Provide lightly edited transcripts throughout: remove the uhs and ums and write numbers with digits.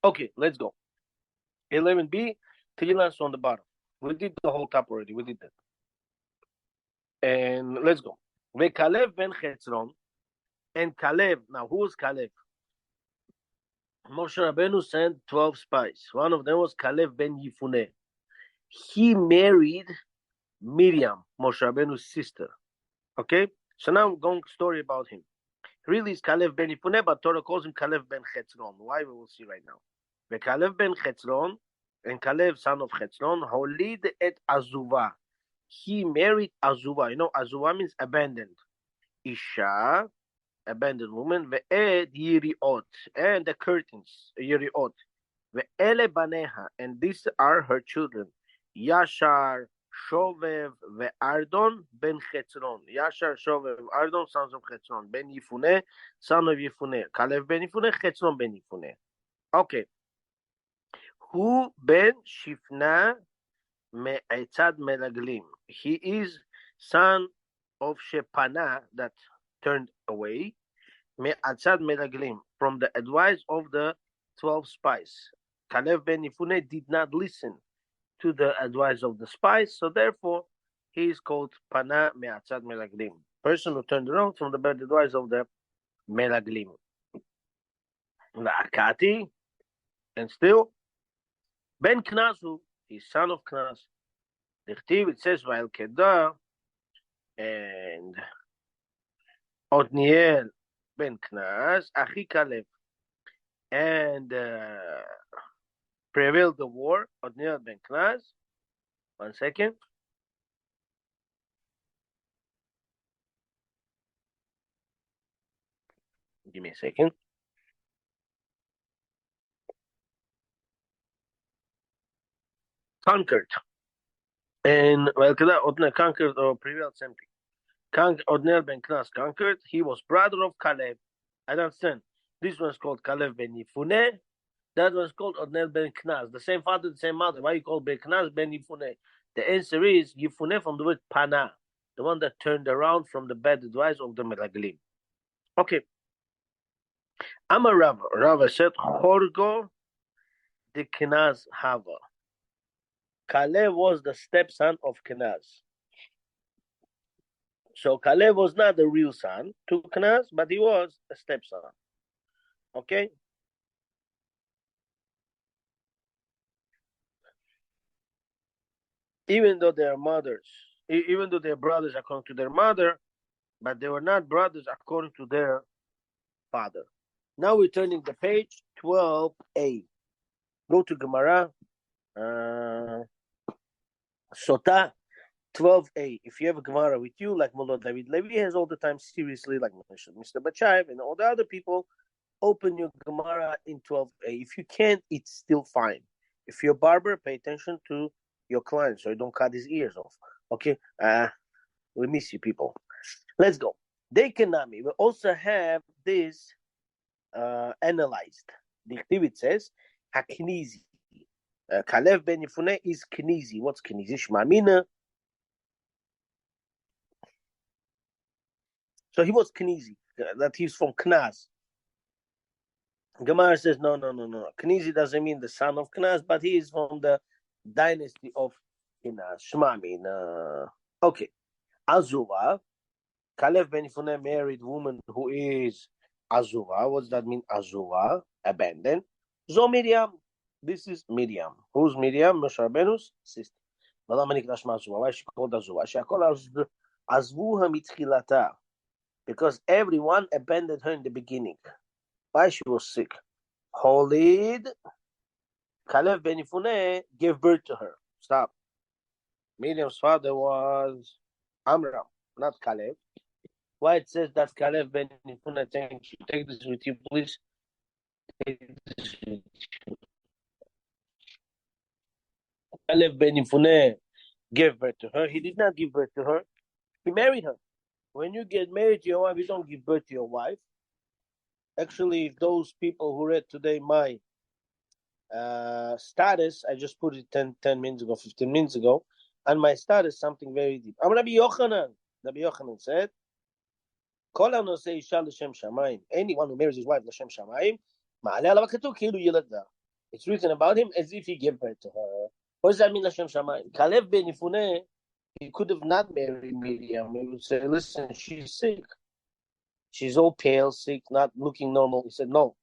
Okay, let's go. 11b, 3 lines on the bottom. We did the whole top already. We did that. And let's go. Kalev ben Chetzron. And Kalev, now who was Kalev? Moshe Rabbeinu sent 12 spies. One of them was Kalev ben Yifuneh. He married Miriam, Moshe Rabbeinu's sister. Okay? So now I'm going to story about him. Really, it's Kalev ben Yifuneh, but Torah calls him Kalev ben Chetzron. Why? We will see right now. Kalev ben Chetzron, and Kalev, son of Chetzron, holid et Azuva. He married Azuva. You know, Azuva means abandoned. Isha, abandoned woman. Ve'ed Yiriot, and the curtains, Yiriot. Ve'ele baneha, and these are her children. Yashar, Shovev, Ve'ardon, ben Chetzron. Yashar, Shovev, Ardon, sons of Chetzron. Ben Yifuneh, son of Yifuneh. Kalev ben Yifuneh, Chetzron ben Yifuneh. Okay. Who ben Shifna me'etzad melaglim. He is son of Shepana, that turned away, me'etzad melaglim, from the advice of the 12 spies. Kalev ben Yifuneh did not listen to the advice of the spies, so therefore he is called Pana me'etzad melaglim, person who turned around from the bad advice of the melaglim. La'akati, and still Ben Knazu, he's son of Knaz. It says while Kedah and Otniel ben Knaz, Achi Kalev, and prevailed the war. Otniel ben Knaz. 1 second. Give me a second. Conquered. And well, Otniel conquered or prevailed something. Otniel ben Knaz conquered. He was brother of Kalev. I don't understand. This one's called Kalev ben Yifuneh. That one's called Otniel ben Knaz. The same father, the same mother. Why you call ben Knaz ben Yifuneh? The answer is Yifuneh from the word Pana, the one that turned around from the bad advice of the Meraglim. Okay. Amar Rava. Rava said, Horgo de Knaz Hava. Kalev was the stepson of Knaz. So Kalev was not the real son to Knaz, but he was a stepson. Okay? Even though they are mothers, even though they are brothers according to their mother, but they were not brothers according to their father. Now we're turning the page 12a. Go to Gemara. Sota 12a. If you have a Gemara with you, like Mullah David Levi has all the time, seriously, like Mr. Bachayev and all the other people, open your Gemara in 12a. If you can't, it's still fine. If you're a barber, pay attention to your client so you don't cut his ears off. Okay? We miss you, people. Let's go. Dekanami. We also have this analyzed. The activity says, Haknizi. Kalev ben Yifuneh is Knizi. What's Knizi? Shmamina. So he was Knizi. That he's from Knaz. Gemara says, no. Knizi doesn't mean the son of Knaz, but he is from the dynasty of Knaz. Shmamina. Okay. Azuva. Kalev ben Yifuneh married woman who is Azuva. What does that mean? Azuva, abandoned. Zo Miriam. This is Miriam. Who's Miriam? Moshe Rabbeinu's sister. Why is she called Azuva? She called Azvuha mitchilata. Because everyone abandoned her in the beginning. Why? She was sick. Holid. Kalev ben Yifuneh gave birth to her. Stop. Miriam's father was Amram, not Kalev. Why it says that Kalev ben Yifuneh? Thank you. Take this with you, please. Kalev ben Yifuneh gave birth to her. He did not give birth to her. He married her. When you get married to your wife, you don't give birth to your wife. Actually, if those people who read today my status, I just put it 10 minutes ago, 15 minutes ago, and my status something very deep. Rabbi Yochanan said, anyone who marries his wife l'shem shamayim, It's written about him as if he gave birth to her. What does that mean, Hashem Shamayim? Kalev ben Yifune, he could have not married Miriam. He would say, listen, she's sick. She's all pale, sick, not looking normal. He said, no,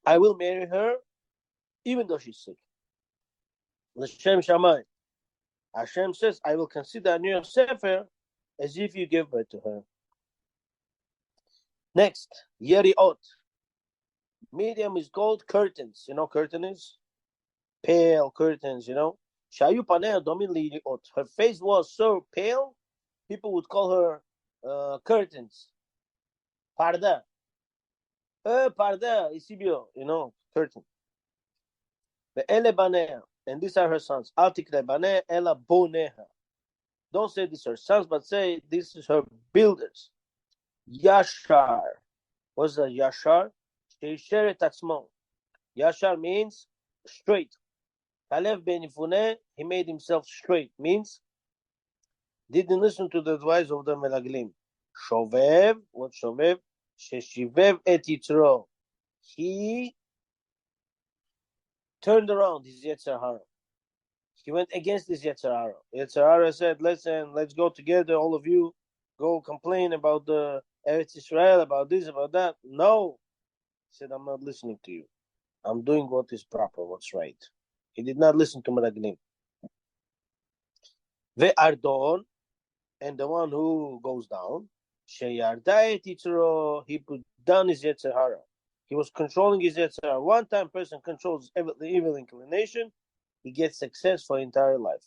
I will marry her even though she's sick. L'Shem Shamayim. Hashem says, I will consider a new Sefer as if you gave birth to her. Next, Yeriot. Miriam is called curtains. You know curtain is? Pale curtains, you know? Shayu panea domin liyeriot. Her face was so pale, people would call her curtains. Parda. Parda, isibio, you know, curtain. The ele banea. And these are her sons. Altikle banea ela boneha. Don't say these are sons, but say this is her builders. Yashar. What's the Yashar? Sheisher tatzmo. Yashar means straight. Kalev ben Yifune, he made himself straight. Means didn't listen to the advice of the Melaglim. Shovev, what Shovev? Sheshivev et Yitro. He turned around his Yetzer Hara. He went against his Yetzer Hara. Yetzer Hara said, listen, let's go together, all of you. Go complain about the Eretz Israel, about this, about that. No. He said, I'm not listening to you. I'm doing what is proper, what's right. He did not listen to Meraglim. Ve'ardon, and the one who goes down, Sheyardai Titzro, he put down his Yetzer Hara. He was controlling his Yetzer Hara. One time person controls the evil inclination, he gets success for entire life.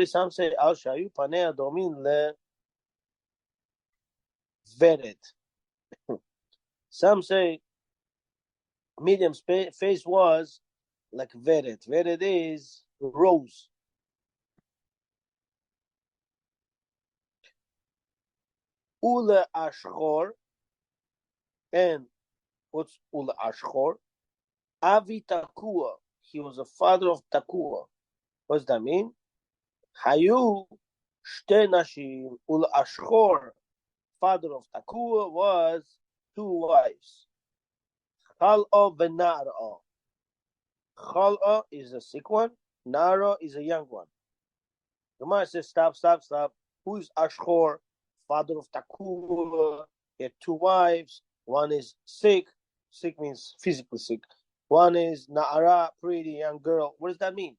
Some say, Al Shayu Panea Domin Le Veret. Some say Miriam's face was like Veret. Veret is rose. Ule Ashchor, and what's Ule Ashchor? Avi Takua. He was a father of Takua. What does that mean? Hayu Shte Nashim. Ule Ashchor, father of Takua, was two wives. Chal'a v'Na'ra. Chal'a is a sick one. Na'ra is a young one. The Gemara says, stop. Who is Ashchor, father of Takua? He had two wives. One is sick. Sick means physically sick. One is Na'ara, pretty young girl. What does that mean?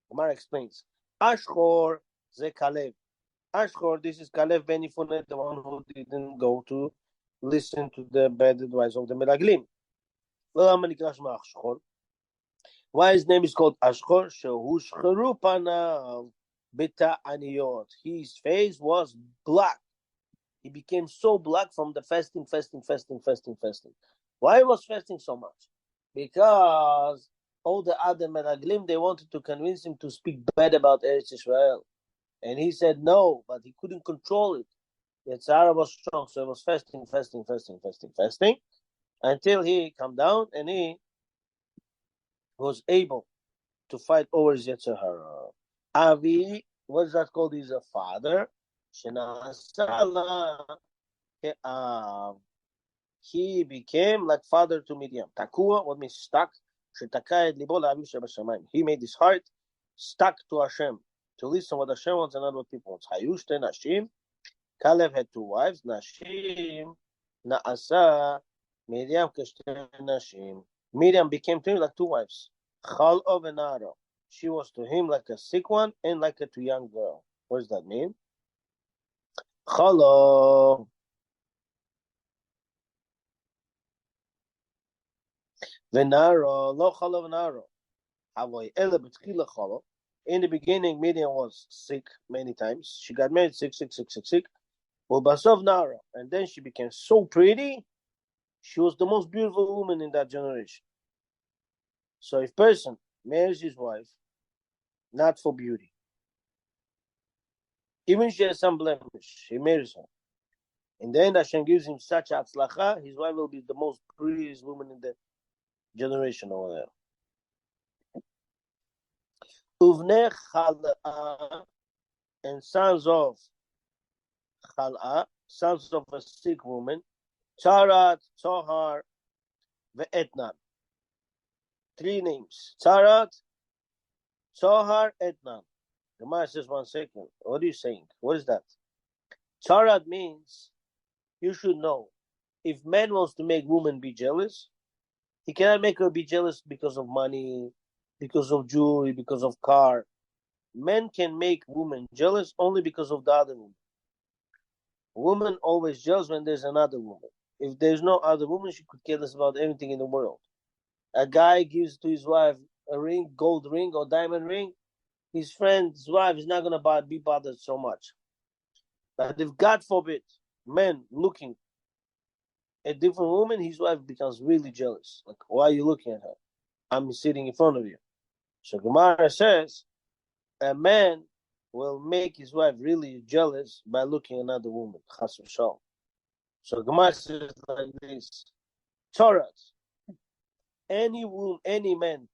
The Gemara explains. Ashchor ze Kalev. Ashchor, this is Kalev ben Yifune, the one who didn't go to listen to the bad advice of the Meraglim. Why his name is called Ashchor? Shehushcheru panav beta'aniyot. His face was black. He became so black from the fasting. Why was fasting so much? Because all the other Meraglim, they wanted to convince him to speak bad about Eretz Israel. And he said no, but he couldn't control it. Yetzer Hara was strong, so he was fasting, until he came down and he was able to fight over his Yetzer Hara. Avi, what is that called? He's a father. He became like father to Miriam. Takua, what means stuck? He made his heart stuck to Hashem, to listen what Hashem wants and not what people want. Hayushte Nashim. Kalev had two wives. Nashim Na'asa Miriam Keshte Nashim. Miriam became to him like two wives. Chal'a v'Na'ara. She was to him like a sick one and like a too young girl. What does that mean? Chal'a. V'Na'ara, lo Chal'a v'Na'ara. Avoy ele b'tchila Chal'a. In the beginning, Miriam was sick many times. She got married sick. Well, Basov Na'ara. And then she became so pretty. She was the most beautiful woman in that generation. So if person marries his wife, not for beauty, even if she has some blemish, he marries her. In the end, Hashem gives him such atzlacha, his wife will be the most prettiest woman in the generation over there. Uvnei Chal'a, and sons of Chal'a, sons of a sick woman, Tarat, Tohar, Ve'etnan. Three names. Tzarat, Zohar, Etnan. The Gemara says, 1 second. What are you saying? What is that? Tzarat means you should know. If man wants to make woman be jealous, he cannot make her be jealous because of money, because of jewelry, because of car. Men can make women jealous only because of the other woman. Woman always jealous when there's another woman. If there's no other woman, she could care less about anything in the world. A guy gives to his wife a ring, gold ring or diamond ring, his friend's wife is not going to be bothered so much. But if, God forbid, men looking at different women, his wife becomes really jealous. Like, why are you looking at her? I'm sitting in front of you. So Gemara says, a man will make his wife really jealous by looking at another woman. Chas v'shalom. So Gemara says like this: Torah, any woman, any man,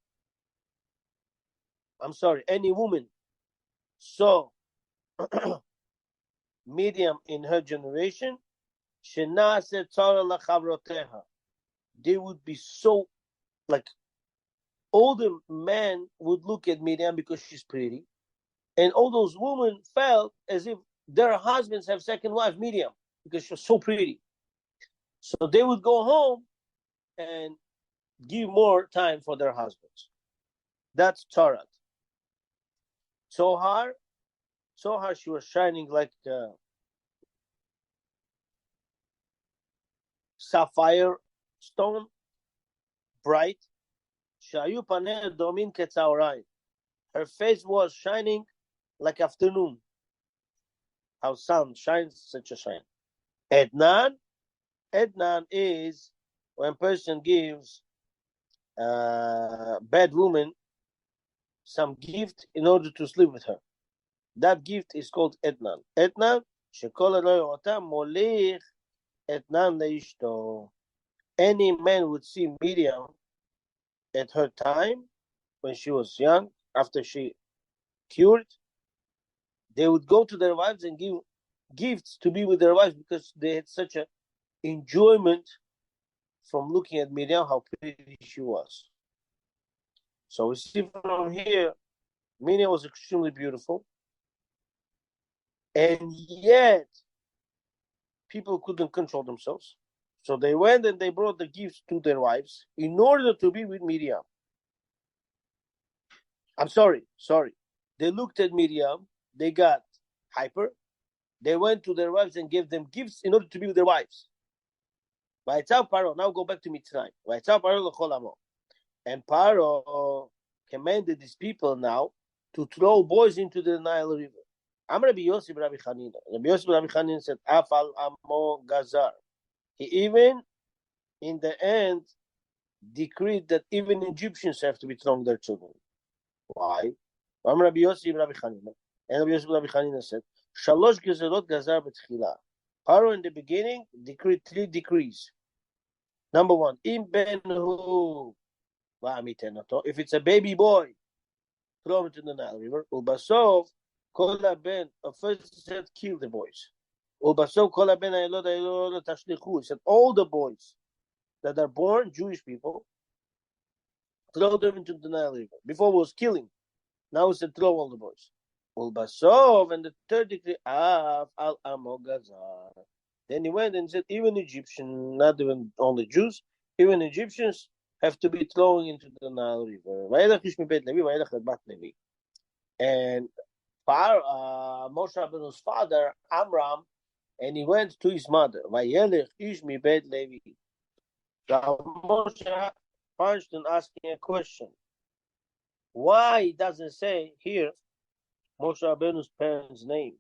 any woman saw Miriam in her generation, Shenase Torah lachavroteha. They would be so, like, older men would look at Miriam because she's pretty, and all those women felt as if their husbands have second wife Miriam because she was so pretty. So they would go home and give more time for their husbands. That's Torah. Zohar, she was shining like sapphire stone, bright. Shayu paneh domin ketzaurai. Her face was shining like afternoon. How sun shines, such a shine. Etnan is when a person gives a bad woman some gift in order to sleep with her. That gift is called Etnan. Etnan, shekol ota molich Etnan leishto. Any man would see Miriam at her time, when she was young, after she cured, they would go to their wives and give gifts to be with their wives because they had such an enjoyment from looking at Miriam, how pretty she was. So we see from here, Miriam was extremely beautiful, and yet people couldn't control themselves. So they went and they brought the gifts to their wives in order to be with Miriam. I'm sorry. They looked at Miriam, they got hyper, they went to their wives and gave them gifts in order to be with their wives. Now go back to Mitzrayim. And Paro commanded these people now to throw boys into the Nile River. I'm Rabbi Yossi Rabbi Chanina. Rabbi Yossi Rabbi Chanina said, Afal Amo Gazar. He even, in the end, decreed that even Egyptians have to be thrown their children. Why? I'm Rabbi Yossi Rabbi Chanina. And Rabbi Yossi Rabbi Chanina said, Shalosh Gezerot Gazar B'tchila. Paro in the beginning decreed 3 decrees. Number 1, Im Benhu. If it's a baby boy, throw him into the Nile River. Ulbasov, Kol Ben, first said, kill the boys. Ulbasov, Kol Ben, Tashlichu. He said, all the boys that are born, Jewish people, throw them into the Nile River. Before it was killing. Now he said, throw all the boys. Ulbasov, and the 3rd decree, Af al Amogazar. Then he went and said, even Egyptians, not even only Jews, even Egyptians have to be thrown into the Nile River. And Moshe Rabbeinu's father, Amram, and he went to his mother. Moshe punched and asking a question. Why he doesn't say here Moshe Rabbeinu's parents' name?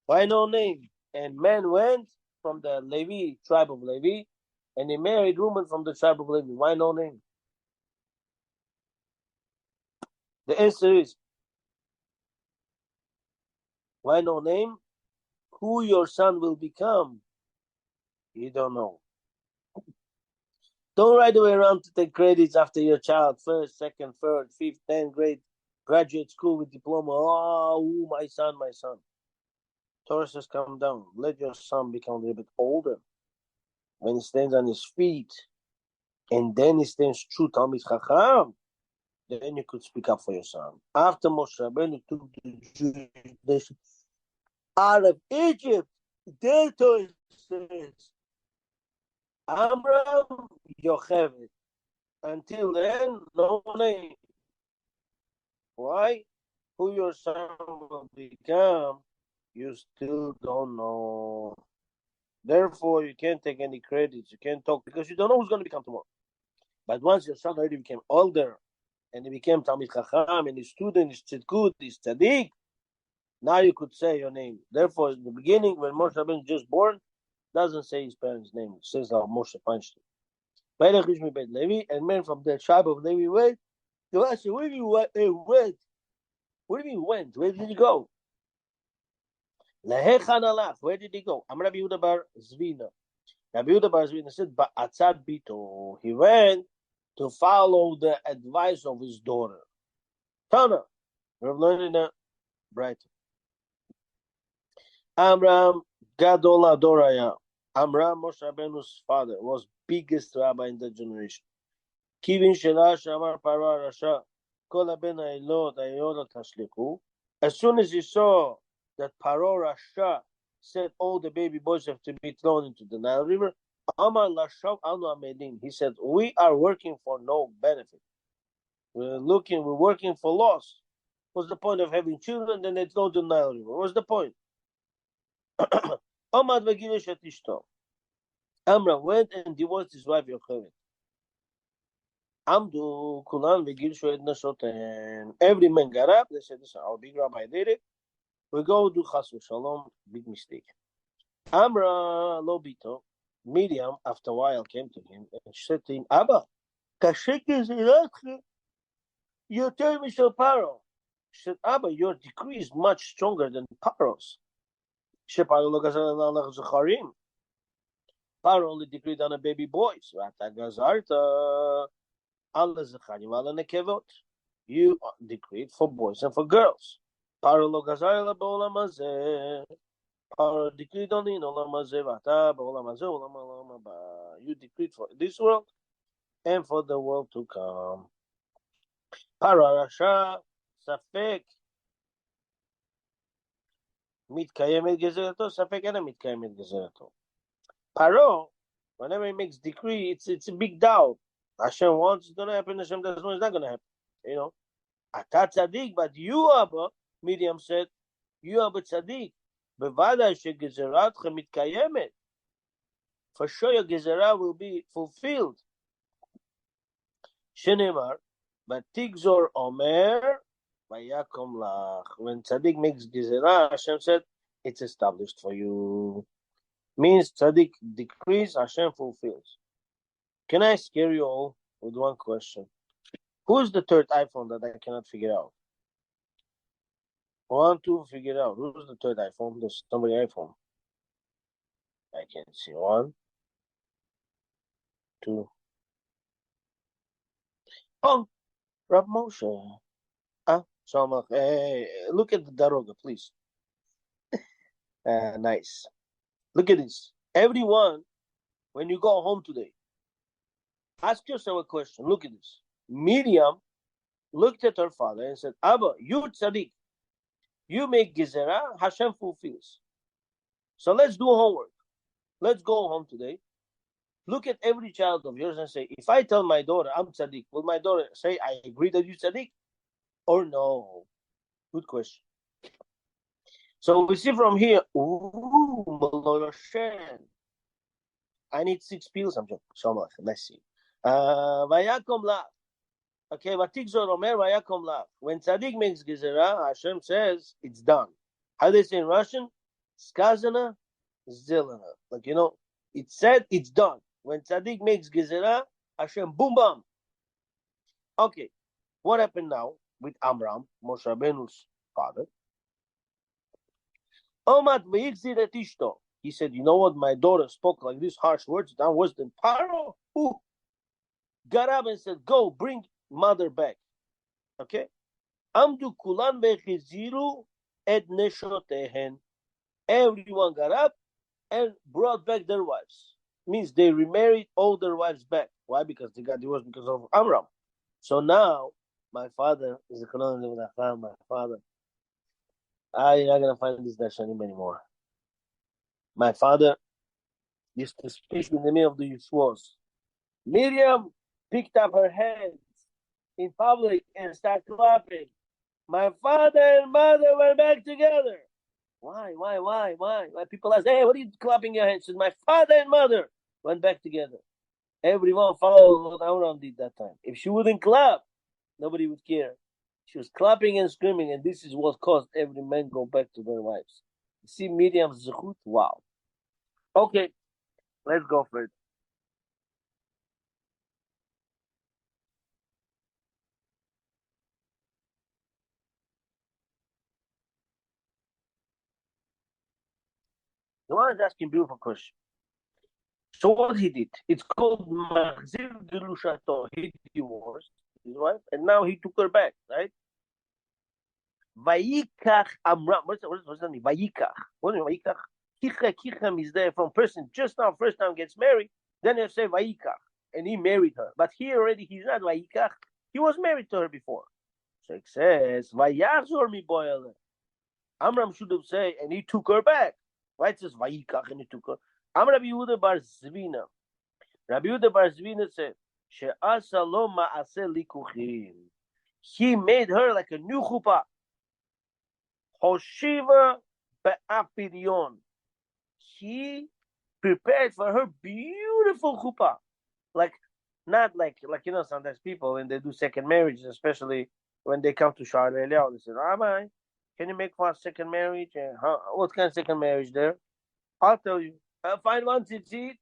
Why no name? And man went from the Levi, tribe of Levi, and he married woman from the tribe of Levi. Why no name? The answer is, why no name? Who your son will become, you don't know. Don't ride away around to take credits after your child, 1st, 2nd, 3rd, 5th, 10th grade, graduate school with diploma. Oh, my son. Torah says, calm down. Let your son become a little bit older. When he stands on his feet, and then he stands true Talmid Chacham, then you could speak up for your son. After Moshe Rabbeinu took the Jewish nation out of Egypt, their Torah says, Amram Yocheved. Until then, no name. Why? Who your son will become, you still don't know. Therefore, you can't take any credits. You can't talk because you don't know who's going to become tomorrow. But once your son already became older and he became Talmid Chacham and his student is Tzidkut, is Tzaddik, now you could say your name. Therefore, in the beginning, when Moshe Rabbeinu is just born, doesn't say his parents' name. It says how Moshe punched him. And men from the tribe of Levi went. They asked, where did you went? What do you mean went? Where did he go? Where did he go? I'm Rabbi Yehuda bar Zvina. Rabbi Yehuda bar Zvina said, Ba'atzad bito. He went to follow the advice of his daughter. Tana. Rav Leonina Brighton. Amram Gadol Adoraya. Amram, Moshe Rabbeinu's father, was biggest rabbi in that generation. Kivin Shela Shamar Parah Rasha. Kol Ben Ailot Ayolot Hashliku. As soon as he saw that Paro Rasha said all the baby boys have to be thrown into the Nile River, Amar Lashav Anu Amedin. He said, we are working for no benefit. We're working for loss. What's the point of having children? Then they throw the Nile River. What's the point? Amad Vagilish Atishto. Amram went and divorced his wife Yocheved. Amdu Kulan Vagil Shoed Nashoten. Every man got up. They said, listen, our big rabbi did it. We go do Chas Shalom. Big mistake. Amra Lobito. Miriam, after a while, came to him and she said to him, Abba, Kashek is your term is Paro. She said, Abba, your decree is much stronger than Paro's. Paro only decreed on a baby boys. You decreed for boys and for girls. Paro decreed only in Olam Hazeh. You decreed for this world and for the world to come. Paro Rasha Safek Mitkayemet Gezerato Safek Ena Mitkayemet Gezerato. Paro, whenever he makes decree, it's a big doubt. Hashem wants it's gonna happen, Hashem doesn't want it's not gonna happen. You know. Ata tzaddik, but you Abba, Miriam said, you Abba tzaddik. Bevada shegezeratcha mitkayemet. For sure your gezerah will be fulfilled. Shenemar, but Tigzor Omer Vayakom Lach. When tzaddik makes gezerah, Hashem said, it's established for you. Means tzaddik decrees, Hashem fulfills. Can I scare you all with one question? Who's the third iPhone that I cannot figure out? 1, 2, figure it out. Who's the third iPhone? There's somebody iPhone. I can't see. 1, 2. Oh, Rab Moshe. So hey, look at the Daroga, please. Nice. Look at this. Everyone, when you go home today, ask yourself a question. Look at this. Miriam looked at her father and said, Abba, you tzaddik. You make gezerah, Hashem fulfills. So let's do homework. Let's go home today. Look at every child of yours and say, if I tell my daughter I'm tzaddik, will my daughter say, I agree that you tzaddik? Or no? Good question. So we see from here, I need 6 pills. I'm joking. So much. Let's see. Vayakom la. Okay, Vatikzor Omer Vayakom la. When tzaddik makes gezerah, Hashem says it's done. How do they say in Russian? Skazana, zilana. Like, it said it's done. When tzaddik makes gezerah, Hashem boom bam. Okay, what happened now with Amram, Moshe Rabbeinu's father? He said, you know what? My daughter spoke like these harsh words, down worse than Paro. Who got up and said, go, bring mother back. Okay? Amdu kulan vechiziru et neshotehen. Everyone got up and brought back their wives. means they remarried all their wives back. Why? Because they got divorced because of Amram. So now my father is a my father. I'm not gonna find this Dashanim anymore. My father used to speak in the middle of the Yiswas. Miriam picked up her hands in public and started clapping. My father and mother went back together. Why? Why? People ask, hey, what are you clapping your hands? She said, my father and mother went back together. Everyone followed what Amram did that time. If she wouldn't clap, nobody would care. She was clapping and screaming, and this is what caused every man go back to their wives. You see Miriam's zechut? Wow. Okay, let's go for it. The one is asking beautiful question. So what he did? It's called Machzir Gelushato. He divorced his wife, and now he took her back, right? Vayikach Amram. What's that mean? Vayikach. What do you mean Vayikach? Kichem is there from person just now, first time gets married. Then you say Vayikach, and he married her. But here already he's not Vayikach. He was married to her before. So it says Vayazor mi boyle. Amram should have said, and he took her back. Why it says Vayikach and he took her? Amram Yehuda bar Zvina. Rabbi Yehuda bar Zvina said, She'asa lo ma'aseh likuchim. He made her like a new chuppah. Hoshiva be'apirion. He prepared for her beautiful chuppah. Like, not like sometimes people, when they do second marriage, especially when they come to Sha'arei, they say, Rabbi, can you make for a second marriage? What kind of second marriage there? I'll tell you. Find one tzitzit,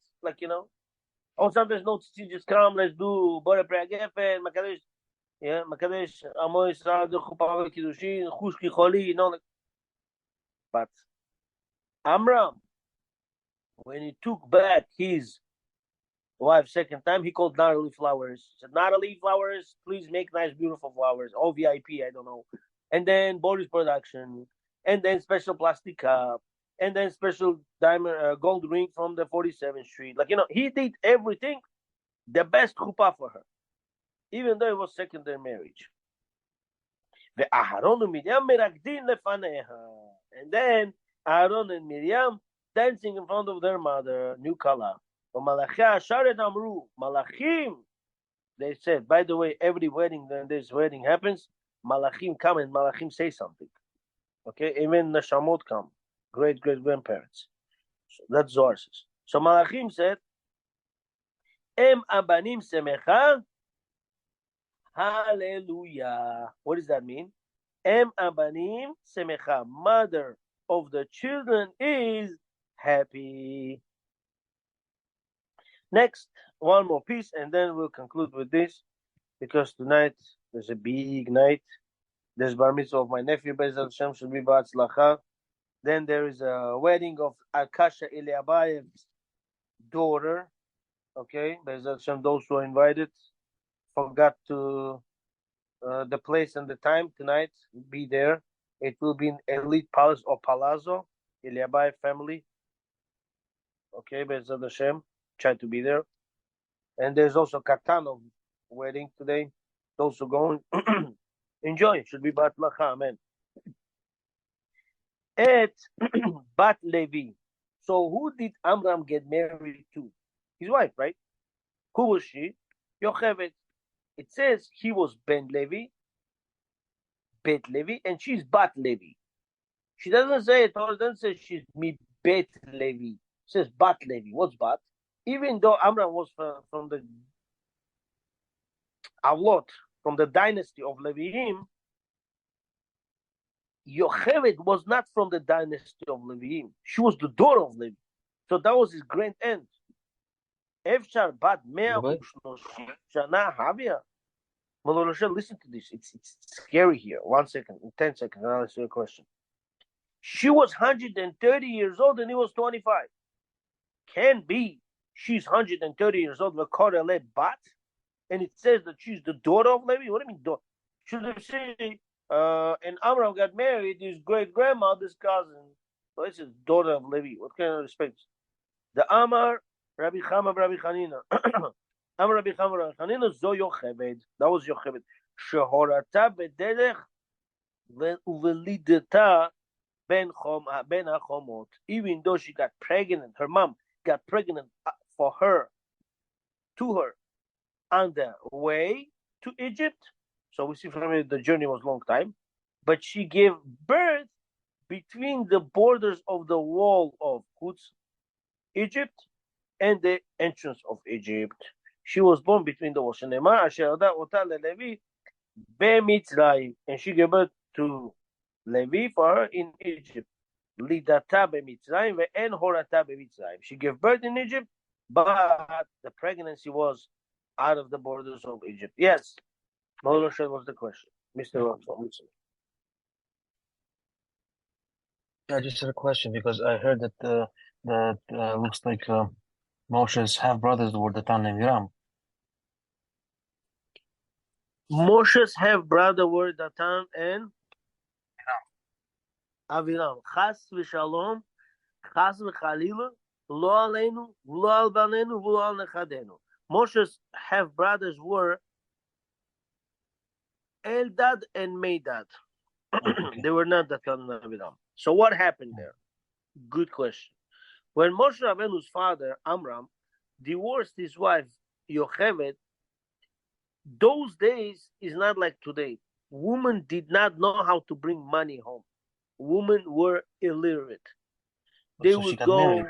or sometimes no tzitzit, just come, let's do Bore Prea Gefen, Makadesh, Makadesh, Amo Yisrael, the Chuppah Kiddushin, Chushki Choli, But Amram, when he took back his wife second time, he called Natalie Flowers. He said, Natalie Flowers, please make nice, beautiful flowers. All VIP, I don't know. And then Boris Production, and then special plastic cup, and then special diamond gold ring from the 47th Street. He did everything, the best chuppah for her, even though it was secondary marriage. And then Aaron and Miriam dancing in front of their mother, new color. Malachim, they said, by the way, every wedding, when this wedding happens, Malachim come and Malachim say something. Okay, even Neshamot come, great grandparents. So that's Zohar says. So Malachim said, Em abanim semecha, hallelujah. What does that mean? Em abanim semecha, mother of the children is happy. Next, one more piece, and then we'll conclude with this, because tonight there's a big night. There's bar mitzvah of my nephew, Bezat Hashem, should be ba'atzlacha. Then there is a wedding of Akasha Eliabayev's daughter. Okay, Bezat Hashem, those who are invited. Forgot to the place and the time tonight. Be there. It will be in Elite Palace or Palazzo, Eliabayev family. Okay, Bezat Hashem, try to be there. And there's also Katanov wedding today. Those who going, enjoy. Should be Bat Lacha, amen. Et Bat Levi. So who did Amram get married to? His wife, right? Who was she? Yocheved. It says he was Ben Levi, Bet Levi, and she's Bat Levi. She doesn't say it, or doesn't say she's me Bet Levi. It says Bat Levi. What's Bat? Even though Amram was from the Avlot, from the dynasty of Leviim, Yocheved was not from the dynasty of Leviim. She was the daughter of Levi. So that was his grand aunt. Efshar bat mea shana havia. Listen to this. It's scary here. 1 second, in 10 seconds, I'll answer your question. She was 130 years old and he was 25. Can be she's 130 years old, Vakorele bat, and it says that she's the daughter of Levi. What do you mean daughter? Should have said and Amram got married, his great grandmother's cousin. So this is daughter of Levi. What kind of respect? The Amar Rabbi Chama, Rabbi Chanina. Am Rabbi Chama, Rabbi Chanina, Zo Yocheved. That was Yocheved. Shehorata bederech uvelideta ben hachomot. Even though she got pregnant, her mom got pregnant for her, to her, on the way to Egypt. So we see from it the journey was a long time. But she gave birth between the borders of the wall of Egypt, and the entrance of Egypt. She was born between the walls. And she gave birth to Levi for her in Egypt. Lidata b'Mitzrayim ve'en horata b'Mitzrayim. She gave birth in Egypt, but the pregnancy was out of the borders of Egypt. Yes, Moshe was the question, Mr. Robson. I just had a question because I heard that looks like Moshe's half brothers were Datan and Aviram. Moshe's half brother were Datan and Aviram. Chas v'shalom, chas v'chalila, lo aleinu, lo al banenu, lo al nechadenu. Moshe's half brothers were Eldad and Medad. They were not Datan and Aviram. So what happened there? Good question. When Moshe Rabbeinu's father, Amram, divorced his wife, Yocheved, those days is not like today. Women did not know how to bring money home. Women were illiterate. They would go,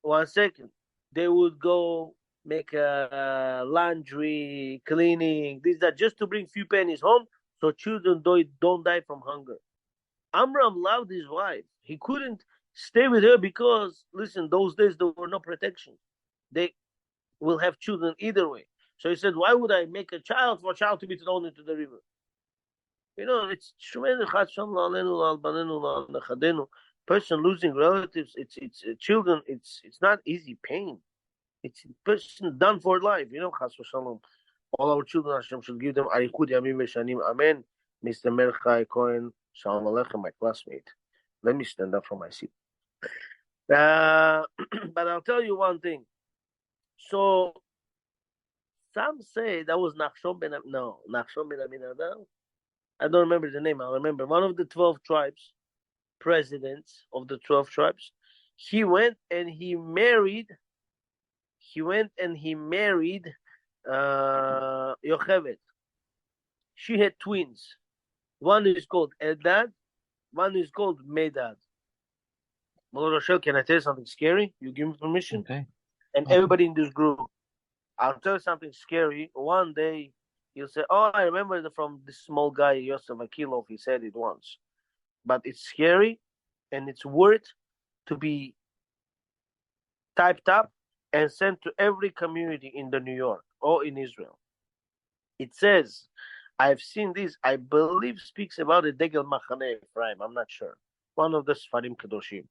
1 second, they would go make laundry, cleaning, this, that, just to bring few pennies home so children don't die from hunger. Amram loved his wife. He couldn't stay with her because, listen, those days there were no protection. They will have children either way. So he said, why would I make a child for a child to be thrown into the river? You know, it's person losing relatives, it's children, it's not easy pain. It's person done for life, you know, chas v'shalom. All our children, Hashem should give them arichut yamim v'shanim. Amen. Mr. Melchai Cohen, Shalom Aleichem, my classmate. Let me stand up from my seat. But I'll tell you one thing. So some say that was Nachshon ben Aminadab. I don't remember the name. I remember one of the 12 tribes, presidents of the 12 tribes. He went and he married Yocheved. She had twins. One is called Eldad, one is called Medad. Rochelle, can I tell you something scary? You give me permission? Okay. And everybody in this group, I'll tell you something scary. One day, you'll say, oh, I remember from this small guy, Yosef Akilov, he said it once. But it's scary, and it's worth to be typed up and sent to every community in the New York or in Israel. It says, I've seen this, I believe speaks about the Degel Machane Ephraim, I'm not sure. One of the Sfarim Kadoshim.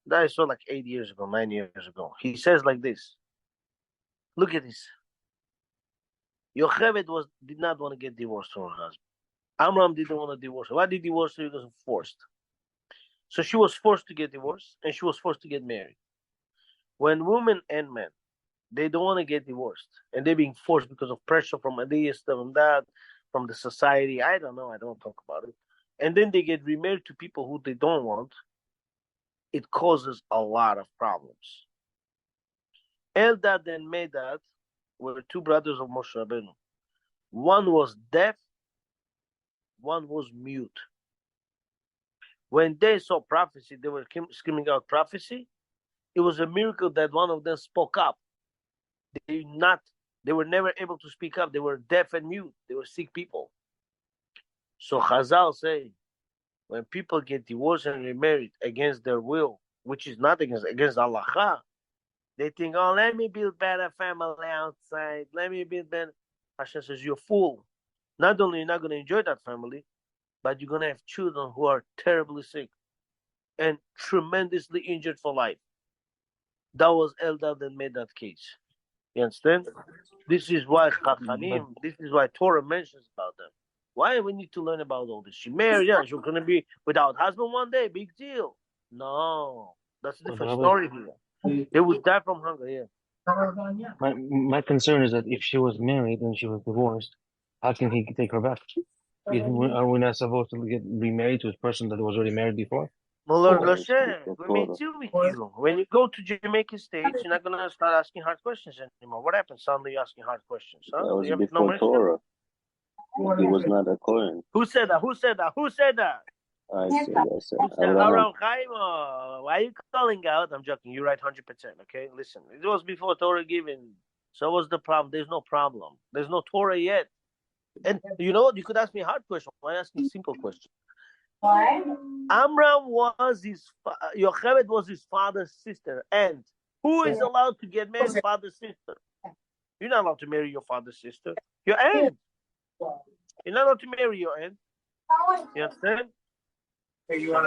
That I saw like 9 years ago. He says like this. Look at this. Yocheved did not want to get divorced from her husband. Amram didn't want to divorce her. Why did he divorce her? Because of forced. So she was forced to get divorced, and she was forced to get married. When women and men, they don't want to get divorced, and they're being forced because of pressure from this, from that, from the society. I don't know. I don't talk about it. And then they get remarried to people who they don't want. It causes a lot of problems. Eldad and Medad were two brothers of Moshe Rabbeinu. One was deaf, one was mute. When they saw prophecy, they were screaming out prophecy. It was a miracle that one of them spoke up. They were never able to speak up. They were deaf and mute. They were sick people. So Chazal say, when people get divorced and remarried against their will, which is not against Allah, they think, oh, let me build better family outside. Let me build better. Hashem says, you're a fool. Not only you're not going to enjoy that family, but you're going to have children who are terribly sick and tremendously injured for life. That was Eldad and Medad case. You understand? This is why Chachamim, this is why Torah mentions about them. Why we need to learn about all this? She married, yeah, she's going to be without husband one day, big deal. No, that's a different story here. They would die from hunger, yeah. My concern is that if she was married and she was divorced, how can he take her back? Are we not supposed to get remarried to a person that was already married before? When you go to Jamaican States, you're not gonna start asking hard questions anymore. What happened? Suddenly you're asking hard questions, huh? That was before Torah. He was not a Kohen. Who said that? Who said that? Who said that? I said. Who said Abraham Chaim? Why are you calling out? I'm joking. You're right 100%. Okay, listen. It was before Torah given. So what's the problem? There's no problem. There's no Torah yet. And you know what? You could ask me a hard question. Why ask me a simple question? Amram was Yocheved was his father's sister. And who is allowed to get married? Father's sister. You're not allowed to marry your father's sister. Your aunt. You're not allowed to marry your aunt. You understand? That was